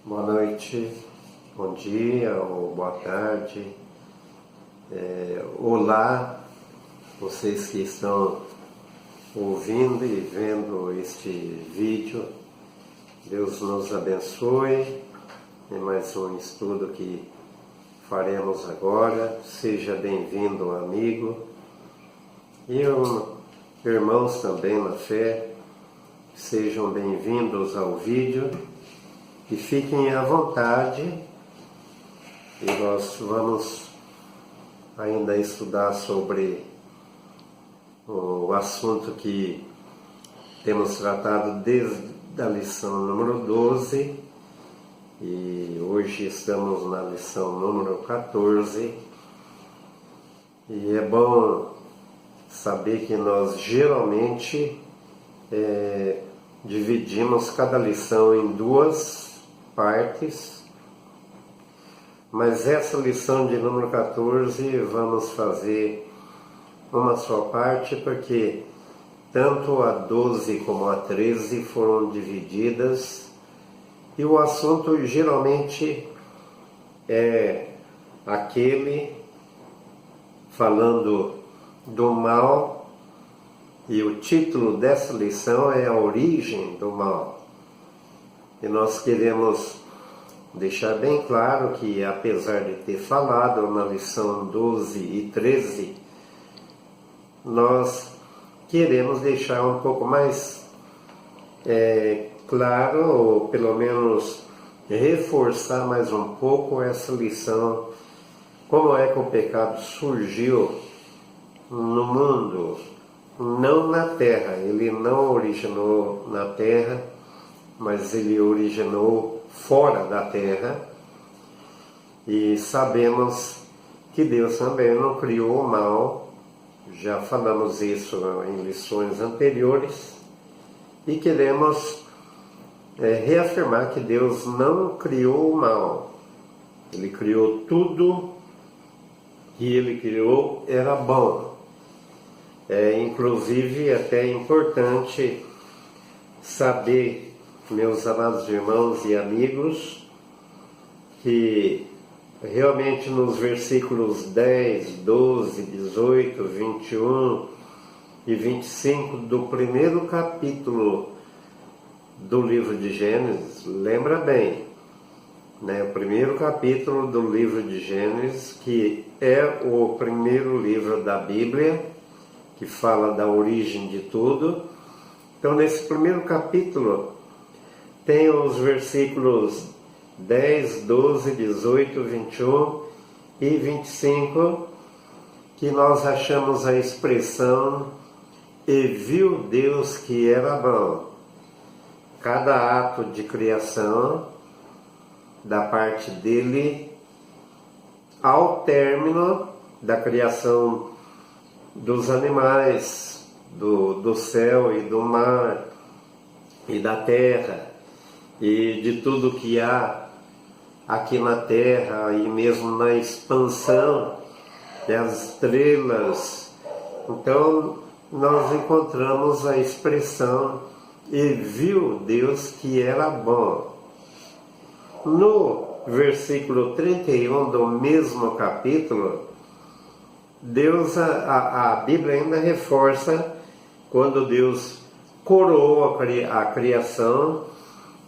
Boa noite, bom dia ou boa tarde. Olá, vocês que estão ouvindo e vendo este vídeo. Deus nos abençoe em mais um estudo que faremos agora. Seja bem-vindo, amigo. E irmãos também na fé, sejam bem-vindos ao vídeo. E fiquem à vontade, e nós vamos ainda estudar sobre o assunto que temos tratado desde a lição número 12, e hoje estamos na lição número 14, e é bom saber que nós geralmente dividimos cada lição em duas partes, mas essa lição de número 14 vamos fazer uma só parte, porque tanto a 12 como a 13 foram divididas, e o assunto geralmente é aquele falando do mal, e o título dessa lição é a origem do mal. E nós queremos deixar bem claro que, apesar de ter falado na lição 12 e 13, nós queremos deixar um pouco mais claro, ou pelo menos reforçar mais um pouco essa lição, como é que o pecado surgiu no mundo, não na terra. Ele não originou na terra, mas ele originou fora da terra, e sabemos que Deus também não criou o mal. Já falamos isso em lições anteriores, e queremos reafirmar que Deus não criou o mal. Ele criou tudo, e ele criou era bom. Inclusive, até importante saber, meus amados irmãos e amigos, que realmente nos versículos 10, 12, 18, 21 e 25 do primeiro capítulo do livro de Gênesis, lembra bem, né? O primeiro capítulo do livro de Gênesis, que é o primeiro livro da Bíblia, que fala da origem de tudo. Então, nesse primeiro capítulo, tem os versículos 10, 12, 18, 21 e 25, que nós achamos a expressão "e viu Deus que era bom". Cada ato de criação da parte dele, ao término da criação dos animais, do céu e do mar e da terra, e de tudo que há aqui na terra, e mesmo na expansão das estrelas. Então, nós encontramos a expressão "e viu Deus que era bom". No versículo 31 do mesmo capítulo, Deus, a Bíblia ainda reforça quando Deus coroou a criação,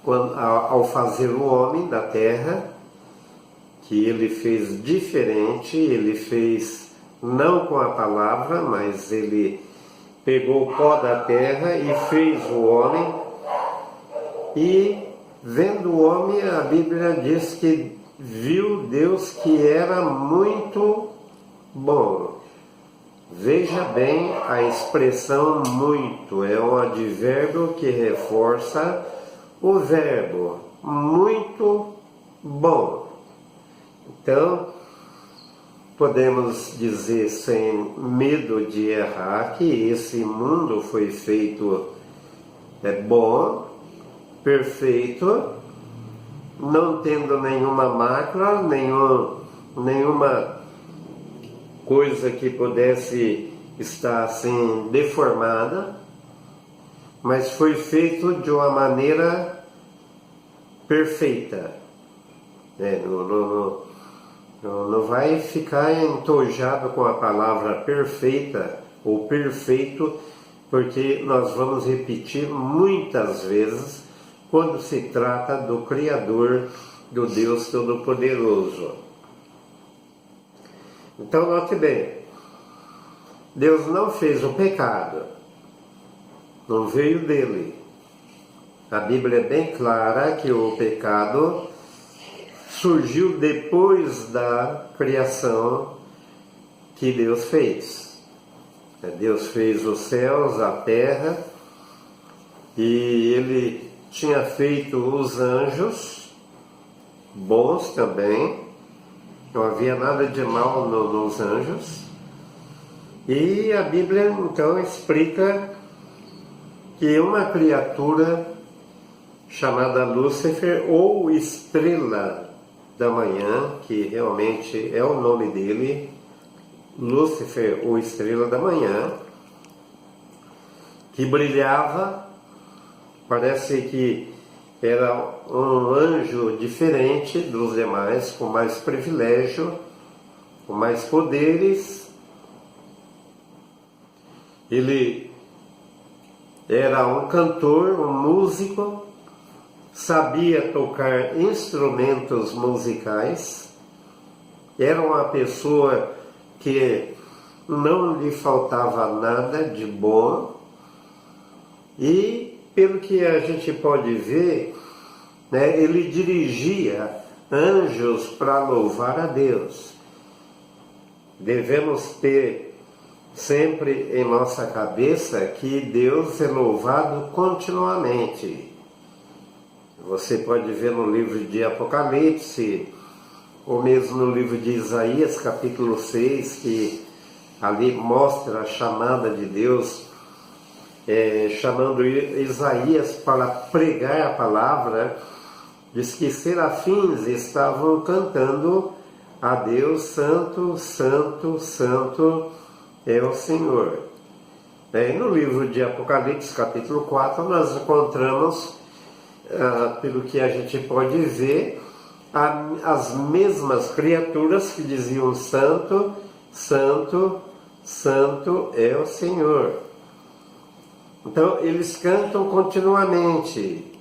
ao fazer o homem da terra, que ele fez diferente. Ele fez não com a palavra, mas ele pegou o pó da terra e fez o homem. E vendo o homem, a Bíblia diz que viu Deus que era muito bom. Veja bem a expressão "muito", é um advérbio que reforça o verbo muito bom. Então, podemos dizer sem medo de errar que esse mundo foi feito bom, perfeito, não tendo nenhuma mácula, nenhuma coisa que pudesse estar assim deformada, mas foi feito de uma maneira perfeita. Não vai ficar entojado com a palavra perfeita ou perfeito, porque nós vamos repetir muitas vezes quando se trata do Criador, do Deus Todo-Poderoso. Então note bem, Deus não fez o pecado, não veio dele. A Bíblia é bem clara que o pecado surgiu depois da criação que Deus fez. Deus fez os céus, a terra, e Ele tinha feito os anjos, bons também, não havia nada de mal nos anjos. E a Bíblia então explica que uma criatura chamada Lúcifer, ou estrela da manhã, que realmente é o nome dele, Lúcifer, ou estrela da manhã, que brilhava, parece que era um anjo diferente dos demais, com mais privilégio, com mais poderes. Ele era um cantor, um músico, sabia tocar instrumentos musicais, era uma pessoa que não lhe faltava nada de bom, e pelo que a gente pode ver, ele dirigia anjos para louvar a Deus. Devemos ter sempre em nossa cabeça que Deus é louvado continuamente. Você pode ver no livro de Apocalipse, ou mesmo no livro de Isaías, capítulo 6, que ali mostra a chamada de Deus, chamando Isaías para pregar a palavra. Diz que serafins estavam cantando a Deus: Santo, Santo, Santo é o Senhor. No livro de Apocalipse, capítulo 4, nós encontramos, pelo que a gente pode ver, as mesmas criaturas que diziam: Santo, Santo, Santo é o Senhor. Então eles cantam continuamente.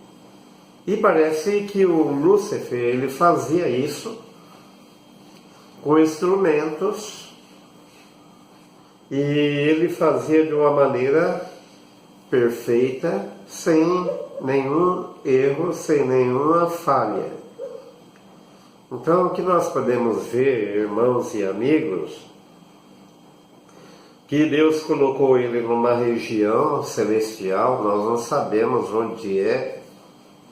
E parece que o Lúcifer, ele fazia isso com instrumentos, e ele fazia de uma maneira perfeita, sem nenhum erro, sem nenhuma falha. Então o que nós podemos ver, irmãos e amigos, que Deus colocou ele numa região celestial, nós não sabemos onde é,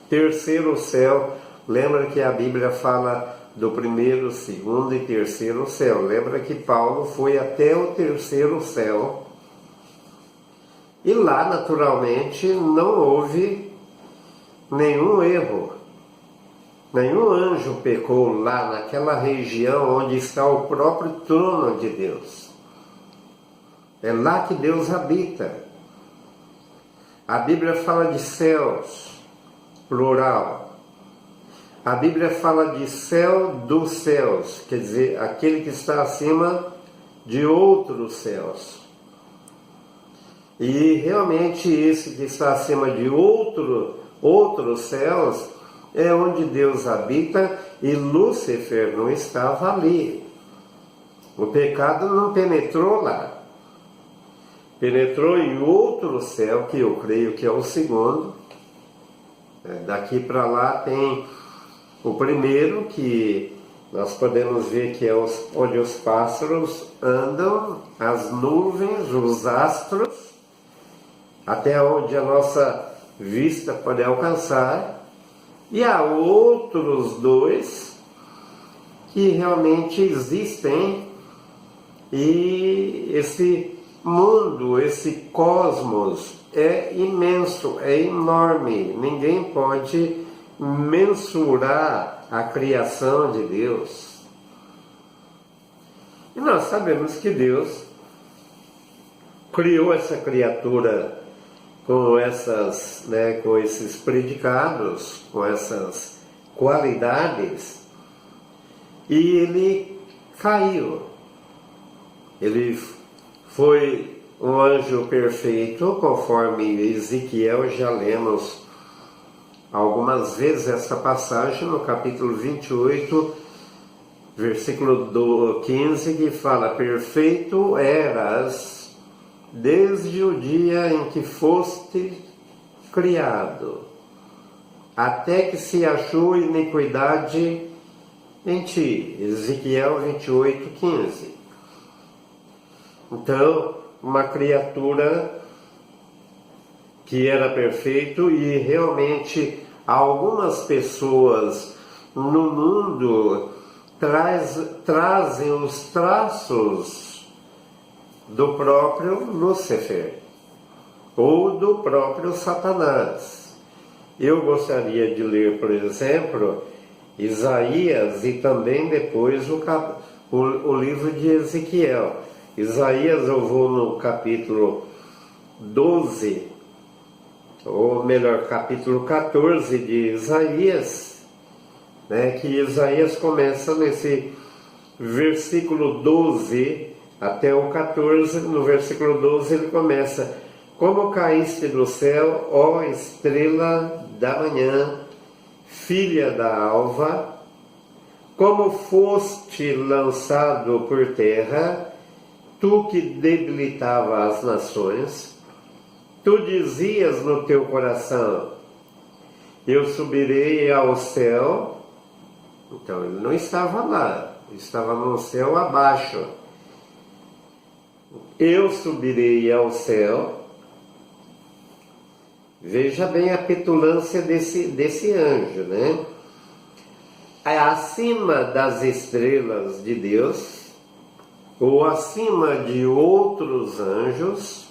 terceiro céu. Lembra que a Bíblia fala do primeiro, segundo e terceiro céu. Lembra que Paulo foi até o terceiro céu, e lá naturalmente não houve nenhum erro. Nenhum anjo pecou lá naquela região onde está o próprio trono de Deus. É lá que Deus habita. A Bíblia fala de céus, plural. A Bíblia fala de céu dos céus, quer dizer, aquele que está acima de outros céus. E realmente esse que está acima de outros céus é onde Deus habita, e Lúcifer não estava ali. O pecado não penetrou lá. Penetrou em outro céu, que eu creio que é o segundo. Daqui para lá tem o primeiro, que nós podemos ver que é onde os pássaros andam, as nuvens, os astros, até onde a nossa vista pode alcançar. E há outros dois que realmente existem, e esse mundo, esse cosmos é imenso, é enorme. Ninguém pode mensurar a criação de Deus. E nós sabemos que Deus criou essa criatura com com esses predicados, com essas qualidades, e ele caiu. Ele foi um anjo perfeito, conforme Ezequiel, já lemos algumas vezes essa passagem no capítulo 28, versículo 15, que fala: perfeito eras desde o dia em que foste criado, até que se achou iniquidade em ti. Ezequiel 28, 15. Então, uma criatura que era perfeito, e realmente algumas pessoas no mundo trazem os traços do próprio Lúcifer ou do próprio Satanás. Eu gostaria de ler, por exemplo, Isaías e também depois o livro de Ezequiel. Isaías, eu vou no capítulo 12, ou melhor, capítulo 14 de Isaías, né, que Isaías começa nesse versículo 12 até o 14. No versículo 12 ele começa: como caíste do céu, ó estrela da manhã, filha da alva, como foste lançado por terra, tu que debilitava as nações. Tu dizias no teu coração: eu subirei ao céu. Então ele não estava lá, estava no céu abaixo. Eu subirei ao céu. Veja bem a petulância desse anjo, né? Acima das estrelas de Deus, ou acima de outros anjos,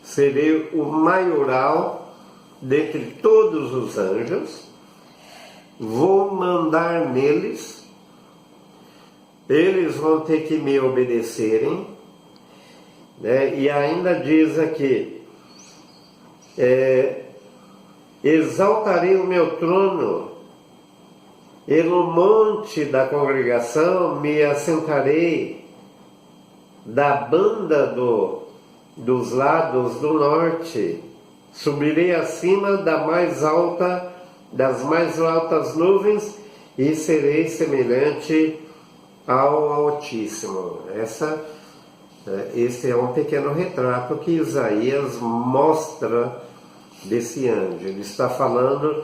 serei o maioral dentre todos os anjos, vou mandar neles, eles vão ter que me obedecerem, né? E ainda diz aqui: exaltarei o meu trono, e no monte da congregação me assentarei, da banda dos lados do norte, subirei acima das mais altas nuvens, e serei semelhante ao Altíssimo. Esse é um pequeno retrato que Isaías mostra desse anjo. Ele está falando,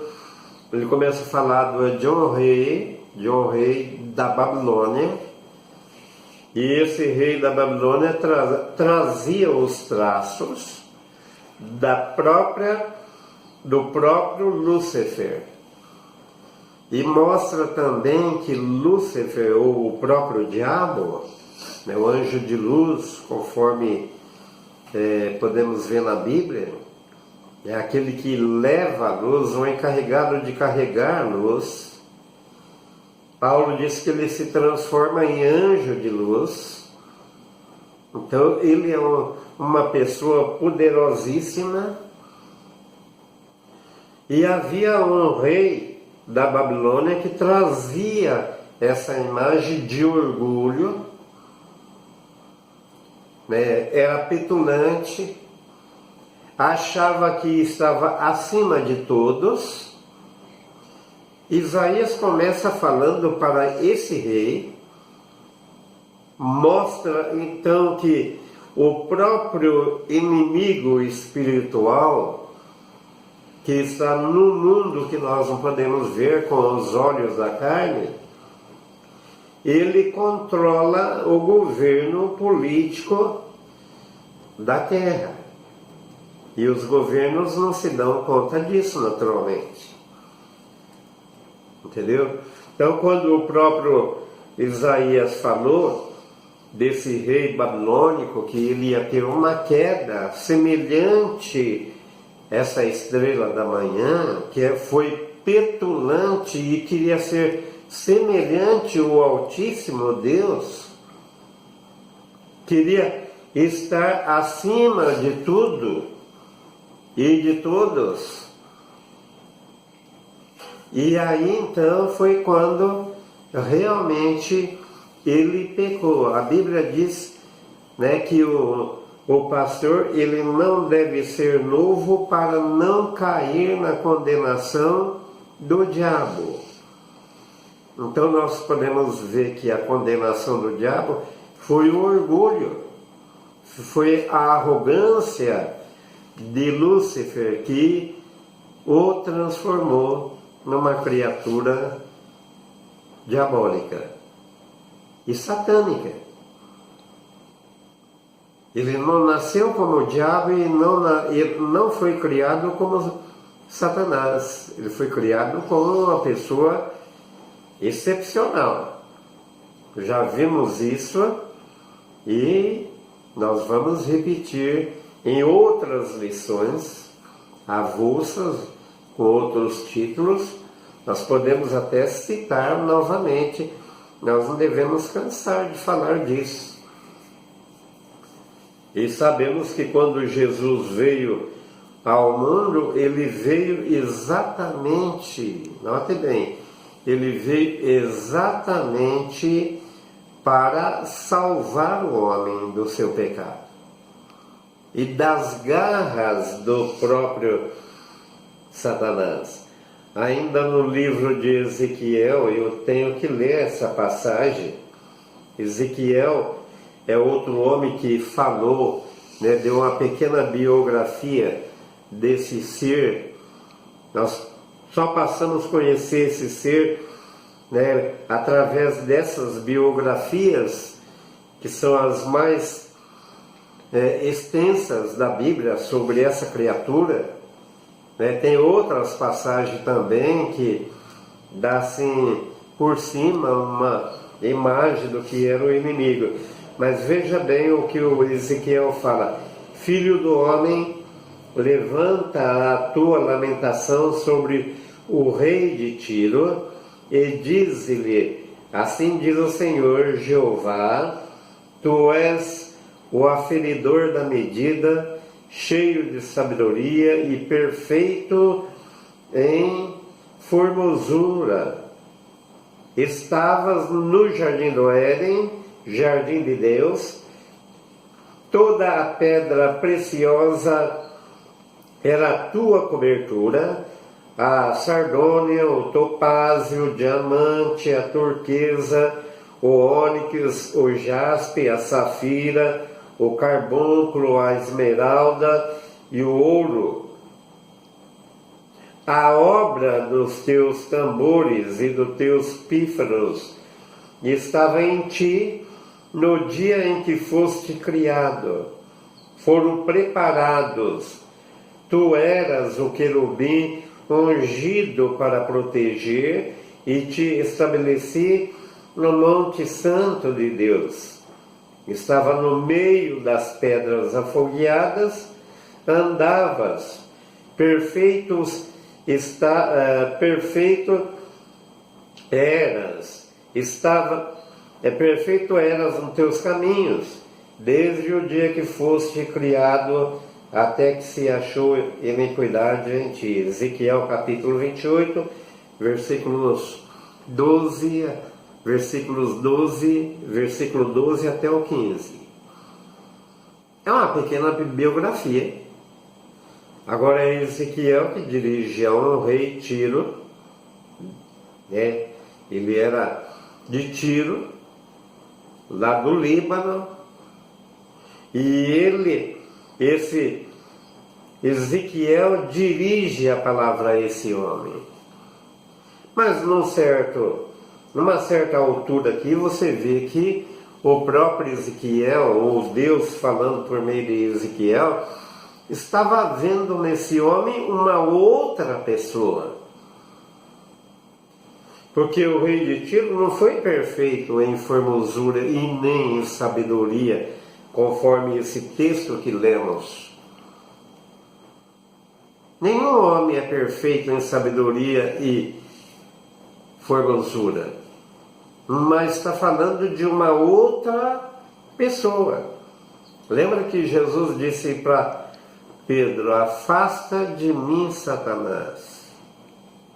ele começa a falar de um rei da Babilônia, e esse rei da Babilônia trazia os traços do próprio Lúcifer. E mostra também que Lúcifer, ou o próprio diabo, né, o anjo de luz, conforme podemos ver na Bíblia, é aquele que leva a luz, ou encarregado de carregar a luz. Paulo diz que ele se transforma em anjo de luz. Então ele é uma pessoa poderosíssima. E havia um rei da Babilônia que trazia essa imagem de orgulho, né? Era petulante, achava que estava acima de todos. Isaías começa falando para esse rei, mostra então que o próprio inimigo espiritual, que está no mundo que nós não podemos ver com os olhos da carne, ele controla o governo político da terra. E os governos não se dão conta disso naturalmente. Entendeu? Então, quando o próprio Isaías falou desse rei babilônico, que ele ia ter uma queda semelhante a essa estrela da manhã, que foi petulante e queria ser semelhante ao Altíssimo Deus, queria estar acima de tudo e de todos. E aí então foi quando realmente ele pecou. A Bíblia diz, né, que o pastor ele não deve ser novo para não cair na condenação do diabo. Então nós podemos ver que a condenação do diabo foi o orgulho, foi a arrogância de Lúcifer que o transformou numa criatura diabólica e satânica. Ele não nasceu como o diabo e ele não foi criado como Satanás. Ele foi criado como uma pessoa excepcional. Já vimos isso e nós vamos repetir em outras lições avulsas, com outros títulos. Nós podemos até citar novamente, nós não devemos cansar de falar disso. E sabemos que quando Jesus veio ao mundo, ele veio exatamente, note bem, ele veio exatamente para salvar o homem do seu pecado e das garras do próprio Satanás. Ainda no livro de Ezequiel, eu tenho que ler essa passagem. Ezequiel é outro homem que falou, né, deu uma pequena biografia desse ser. Nós só passamos a conhecer esse ser, né, através dessas biografias, que são as mais extensas da Bíblia sobre essa criatura. Né? Tem outras passagens também que dá assim por cima uma imagem do que era o inimigo. Mas veja bem o que o Ezequiel fala: filho do homem, levanta a tua lamentação sobre o rei de Tiro e diz-lhe: assim diz o Senhor Jeová, tu és o aferidor da medida, cheio de sabedoria e perfeito em formosura. Estavas no jardim do Éden, jardim de Deus. Toda a pedra preciosa era a tua cobertura, a sardônia, o topázio, o diamante, a turquesa, o ônix, o jaspe, a safira, o carbúnculo, a esmeralda e o ouro. A obra dos teus tambores e dos teus pífaros estava em ti no dia em que foste criado. Foram preparados. Tu eras o querubim ungido para proteger e te estabeleci no Monte Santo de Deus. Estava no meio das pedras afogueadas, andavas, perfeito eras nos teus caminhos, desde o dia que foste criado, até que se achou iniquidade em ti. Ezequiel capítulo 28, versículo 12 até o 15. É uma pequena biografia. Agora é Ezequiel que dirige a um rei Tiro, né? Ele era de Tiro, lá do Líbano, e esse Ezequiel dirige a palavra a esse homem. Mas numa certa altura aqui você vê que o próprio Ezequiel, ou Deus falando por meio de Ezequiel, estava vendo nesse homem uma outra pessoa. Porque o rei de Tiro não foi perfeito em formosura e nem em sabedoria, conforme esse texto que lemos. Nenhum homem é perfeito em sabedoria e formosura, mas está falando de uma outra pessoa. Lembra que Jesus disse para Pedro: afasta de mim, Satanás.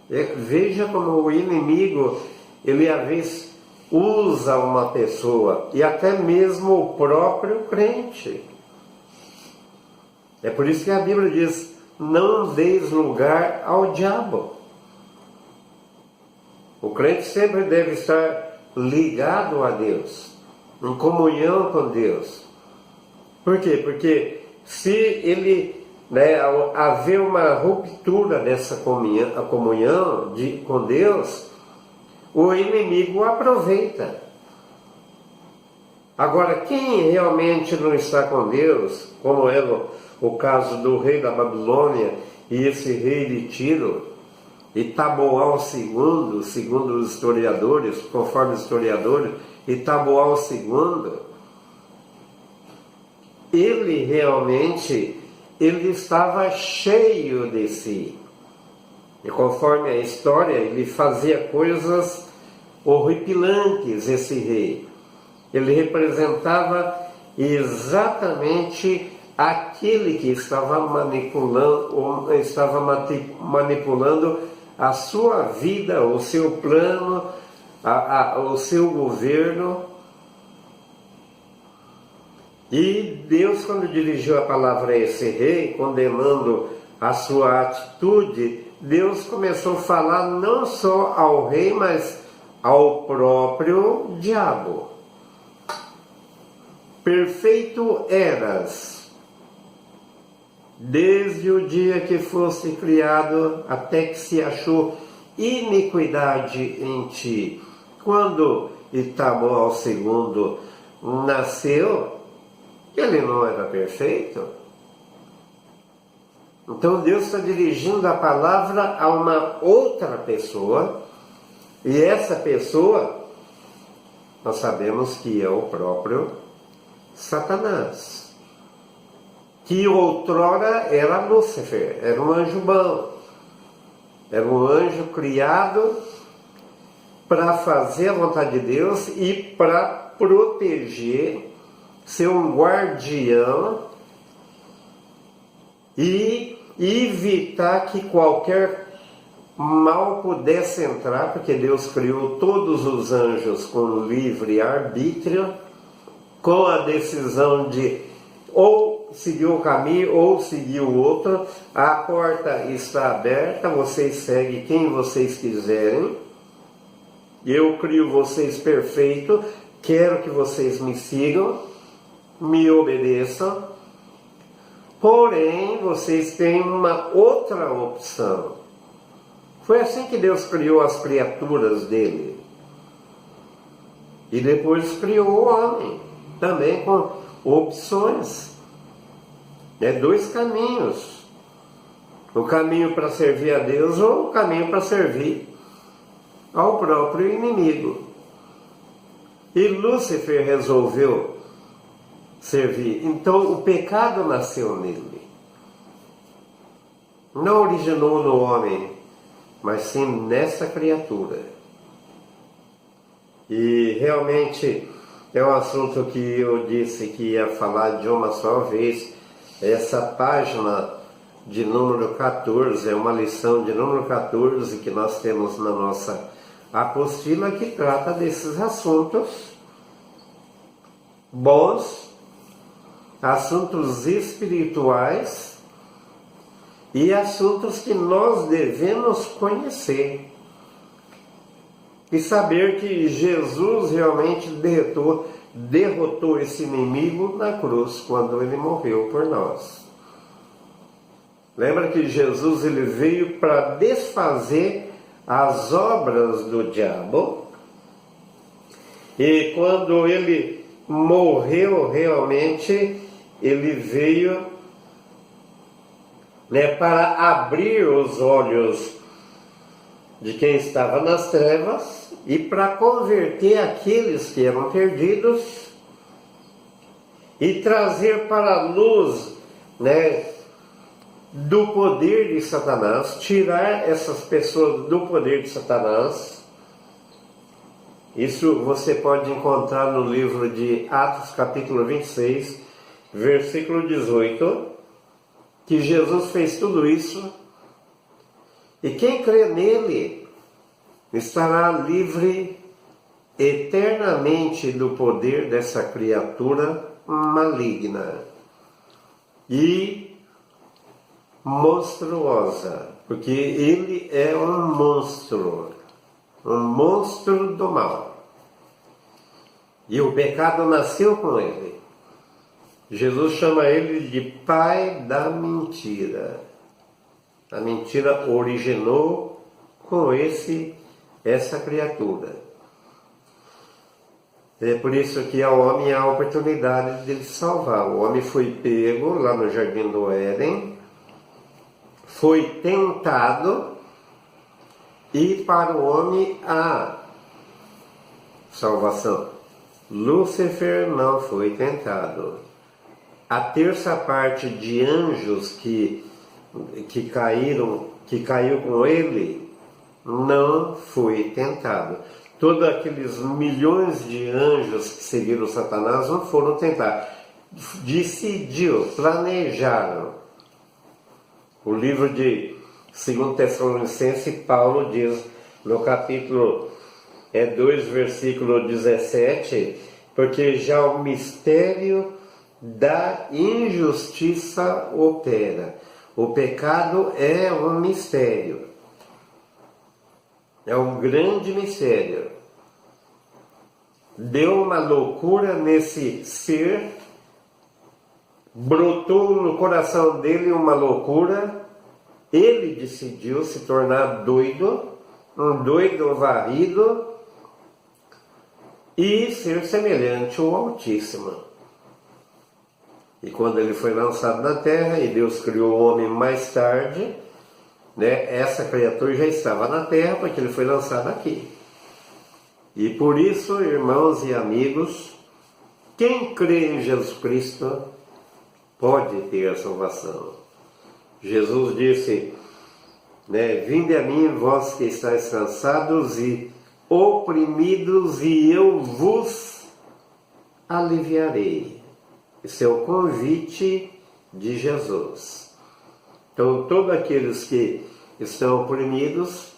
Veja como o inimigo ele às vezes usa uma pessoa e até mesmo o próprio crente. É por isso que a Bíblia diz: não deis lugar ao diabo. O crente sempre deve estar ligado a Deus, em comunhão com Deus. Por quê? Porque se ele, haver uma ruptura dessa comunhão com Deus, o inimigo aproveita. Agora, quem realmente não está com Deus, como é o caso do rei da Babilônia e esse rei de Tiro, e Taboal II, segundo os historiadores, conforme os historiadores, e Taboal II, ele realmente, ele estava cheio de si. E conforme a história, ele fazia coisas horripilantes, esse rei. Ele representava exatamente aquele que estava manipulando a sua vida, o seu plano, o seu governo. E Deus, quando dirigiu a palavra a esse rei, condenando a sua atitude, Deus começou a falar não só ao rei, mas ao próprio diabo. Perfeito eras, desde o dia que foste criado, até que se achou iniquidade em ti. Quando Taboal II nasceu, ele não era perfeito. Então Deus está dirigindo a palavra a uma outra pessoa, e essa pessoa, nós sabemos que é o próprio Satanás, que outrora era Lúcifer, era um anjo bom, era um anjo criado para fazer a vontade de Deus e para proteger, ser um guardião e evitar que qualquer mal pudesse entrar, porque Deus criou todos os anjos com livre arbítrio, com a decisão de ou seguir o caminho ou seguir o outro. A porta está aberta, vocês seguem quem vocês quiserem. Eu crio vocês perfeito, quero que vocês me sigam, me obedeçam. Porém, vocês têm uma outra opção. Foi assim que Deus criou as criaturas dele. E depois criou o homem, também com opções. Dois caminhos. O caminho para servir a Deus ou o caminho para servir ao próprio inimigo. E Lúcifer resolveu servir. Então o pecado nasceu nele. Não originou no homem, mas sim nessa criatura. E realmente é um assunto que eu disse que ia falar de uma só vez. Essa página de número 14 é uma lição de número 14 que nós temos na nossa apostila, que trata desses assuntos bons, assuntos espirituais e assuntos que nós devemos conhecer e saber que Jesus realmente derrotou esse inimigo na cruz quando ele morreu por nós. Lembra que Jesus ele veio para desfazer as obras do diabo, e quando ele morreu realmente, ele veio para abrir os olhos de quem estava nas trevas e para converter aqueles que eram perdidos e trazer para a luz, do poder de Satanás, tirar essas pessoas do poder de Satanás. Isso você pode encontrar no livro de Atos capítulo 26, versículo 18, que Jesus fez tudo isso, e quem crê nele estará livre eternamente do poder dessa criatura maligna e monstruosa, porque ele é um monstro do mal. E o pecado nasceu com ele. Jesus chama ele de pai da mentira. A mentira originou com essa criatura. É por isso que ao homem há a oportunidade de ele salvar. O homem foi pego lá no Jardim do Éden, foi tentado, e para o homem há salvação. Lúcifer não foi tentado. A terça parte de anjos que caiu com ele não foi tentado. Todos aqueles milhões de anjos que seguiram Satanás não foram tentados. Planejaram. O livro de 2 Tessalonicenses, Paulo diz no capítulo 2, versículo 17, porque já o mistério da injustiça opera. O pecado é um mistério. É um grande mistério. Deu uma loucura nesse ser, brotou no coração dele uma loucura, ele decidiu se tornar doido, um doido varrido, e ser semelhante ao Altíssimo. E quando ele foi lançado na terra, e Deus criou o homem mais tarde, essa criatura já estava na terra, porque ele foi lançado aqui. E por isso, irmãos e amigos, quem crê em Jesus Cristo pode ter a salvação. Jesus disse, vinde a mim, vós que estáis cansados e oprimidos, e eu vos aliviarei. Esse é o convite de Jesus. Então, todos aqueles que estão oprimidos,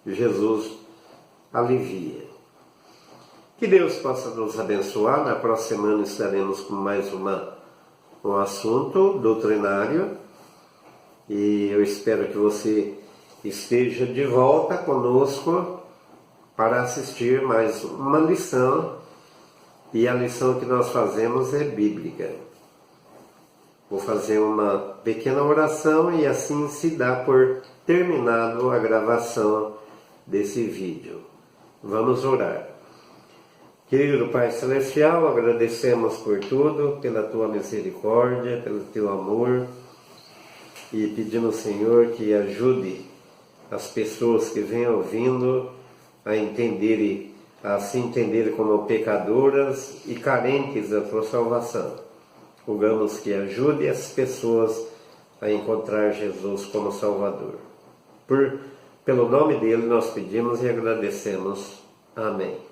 Jesus alivia. Que Deus possa nos abençoar. Na próxima semana estaremos com mais um assunto doutrinário. E eu espero que você esteja de volta conosco para assistir mais uma lição. E a lição que nós fazemos é bíblica. Vou fazer uma pequena oração e assim se dá por terminado a gravação desse vídeo. Vamos orar. Querido Pai Celestial, agradecemos por tudo, pela Tua misericórdia, pelo Teu amor, e pedimos, Senhor, que ajude as pessoas que vêm ouvindo a entenderem, a se entenderem como pecadoras e carentes da Tua salvação. Rogamos que ajude as pessoas a encontrar Jesus como Salvador. Pelo nome dele nós pedimos e agradecemos. Amém.